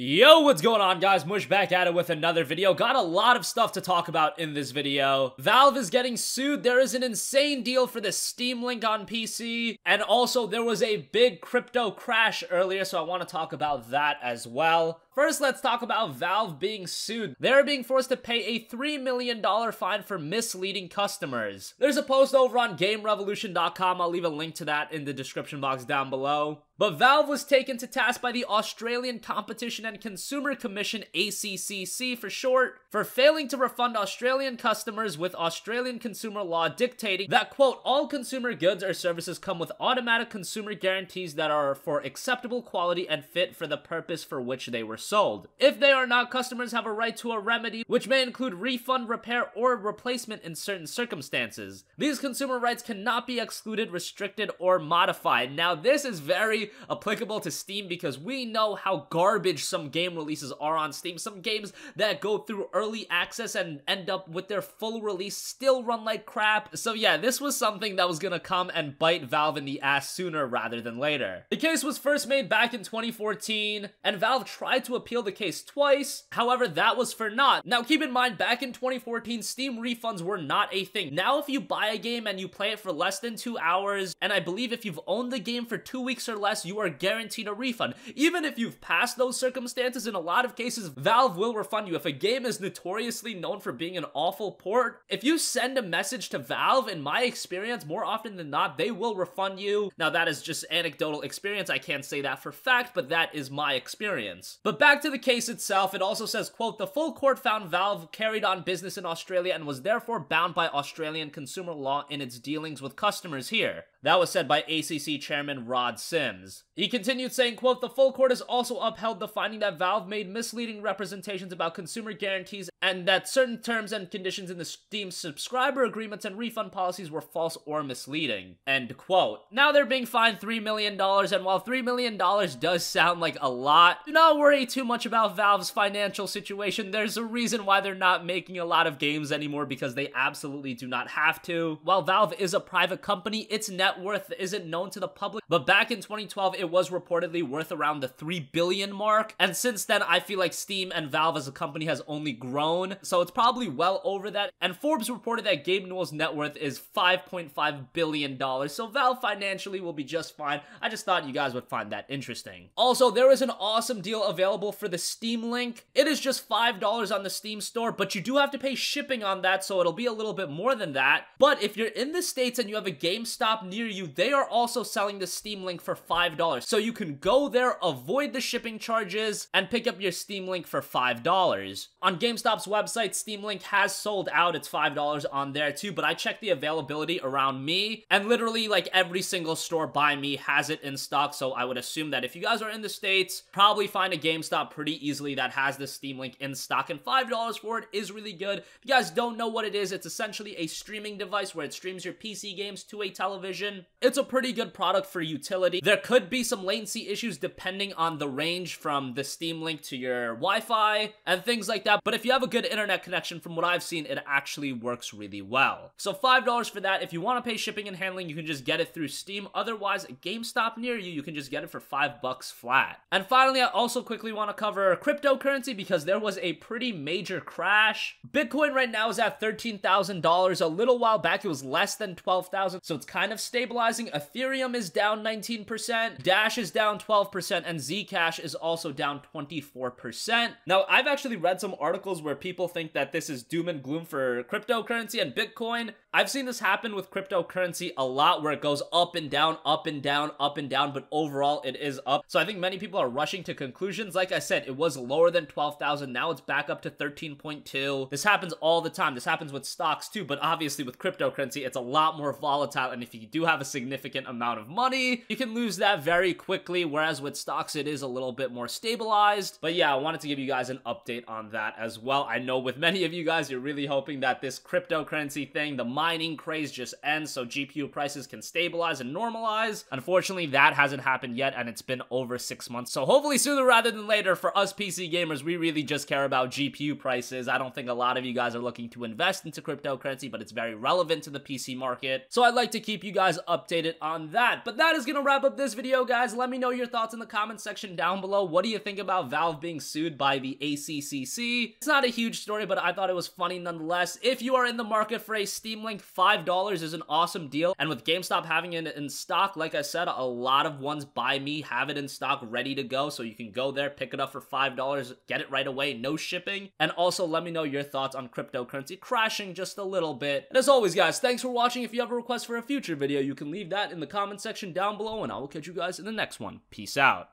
Yo, what's going on, guys? Mush back at it with another video. Got a lot of stuff to talk about in this video. Valve is getting sued. There is an insane deal for the Steam Link on PC. And also, there was a big crypto crash earlier, so I want to talk about that as well. First, let's talk about Valve being sued. They're being forced to pay a $3 million fine for misleading customers. There's a post over on GameRevolution.com. I'll leave a link to that in the description box down below. But Valve was taken to task by the Australian Competition and Consumer Commission, ACCC for short, for failing to refund Australian customers, with Australian consumer law dictating that, quote, all consumer goods or services come with automatic consumer guarantees that are for acceptable quality and fit for the purpose for which they were sold. If they are not, customers have a right to a remedy, which may include refund, repair, or replacement in certain circumstances. These consumer rights cannot be excluded, restricted, or modified. Now, this is very applicable to Steam because we know how garbage some game releases are on Steam. Some games that go through early access and end up with their full release still run like crap. So yeah, this was something that was gonna come and bite Valve in the ass sooner rather than later. The case was first made back in 2014, and Valve tried to appeal the case twice. However, that was for naught. Now keep in mind, back in 2014, Steam refunds were not a thing. Now if you buy a game and you play it for less than 2 hours, and I believe if you've owned the game for 2 weeks or less, you are guaranteed a refund. Even if you've passed those circumstances, in a lot of cases, Valve will refund you. If a game is notoriously known for being an awful port, if you send a message to Valve, in my experience, more often than not, they will refund you. Now, that is just anecdotal experience. I can't say that for fact, but that is my experience. But back to the case itself, it also says, quote, the full court found Valve carried on business in Australia and was therefore bound by Australian consumer law in its dealings with customers here. That was said by ACC Chairman Rod Sims. He continued saying, quote, the full court has also upheld the finding that Valve made misleading representations about consumer guarantees and that certain terms and conditions in the Steam subscriber agreements and refund policies were false or misleading. End quote. Now they're being fined $3 million, and while $3 million does sound like a lot, do not worry too much about Valve's financial situation. There's a reason why they're not making a lot of games anymore, because they absolutely do not have to. While Valve is a private company, its net worth isn't known to the public, but back in 2012 it was reportedly worth around the 3 billion mark, and since then I feel like Steam and Valve as a company has only grown, so it's probably well over that. And Forbes reported that Gabe Newell's net worth is $5.5 billion, so Valve financially will be just fine. I just thought you guys would find that interesting. Also, there is an awesome deal available for the Steam Link. It is just $5 on the Steam store, but you do have to pay shipping on that, so it'll be a little bit more than that. But if you're in the States and you have a GameStop near you, they are also selling the Steam Link for $5. So you can go there, avoid the shipping charges, and pick up your Steam Link for $5. On GameStop's website, Steam Link has sold out. It's $5 on there too, but I checked the availability around me, and literally like every single store by me has it in stock, so I would assume that if you guys are in the States, probably find a GameStop pretty easily that has the Steam Link in stock, and $5 for it is really good. If you guys don't know what it is, it's essentially a streaming device where it streams your PC games to a television. It's a pretty good product for utility. There could be some latency issues depending on the range from the Steam Link to your Wi-Fi and things like that, but if you have a good internet connection, from what I've seen, it actually works really well. So $5 for that. If you want to pay shipping and handling, you can just get it through Steam. Otherwise, a GameStop near you, you can just get it for $5 flat. And finally, I also quickly want to cover cryptocurrency because there was a pretty major crash. Bitcoin right now is at $13,000. A little while back, it was less than $12,000, so it's kind of stabilizing. Ethereum is down 19%, Dash is down 12%, and Zcash is also down 24%. Now, I've actually read some articles where people think that this is doom and gloom for cryptocurrency and Bitcoin. I've seen this happen with cryptocurrency a lot, where it goes up and down, up and down, up and down, but overall it is up. So I think many people are rushing to conclusions. Like I said, it was lower than 12,000. Now it's back up to 13.2. This happens all the time. This happens with stocks too, but obviously with cryptocurrency, it's a lot more volatile, and if you do have a significant amount of money, you can lose that very quickly, whereas with stocks, it is a little bit more stabilized. But yeah, I wanted to give you guys an update on that as well. I know with many of you guys, you're really hoping that this cryptocurrency thing, the mining craze just ends so GPU prices can stabilize and normalize. Unfortunately, that hasn't happened yet, and it's been over 6 months. So hopefully sooner rather than later, for us PC gamers, we really just care about GPU prices. I don't think a lot of you guys are looking to invest into cryptocurrency, but it's very relevant to the PC market. So I'd like to keep you guys updated on that. But that is gonna wrap up this video, guys. Let me know your thoughts in the comment section down below. What do you think about Valve being sued by the ACCC? It's not a huge story, but I thought it was funny nonetheless. If you are in the market for a Steam Link, $5 is an awesome deal. And with GameStop having it in stock, like I said, a lot of ones by me have it in stock ready to go. So you can go there, pick it up for $5, get it right away, no shipping. And also let me know your thoughts on cryptocurrency crashing just a little bit. And as always, guys, thanks for watching. If you have a request for a future video, you can leave that in the comment section down below, and I will catch you guys in the next one. Peace out.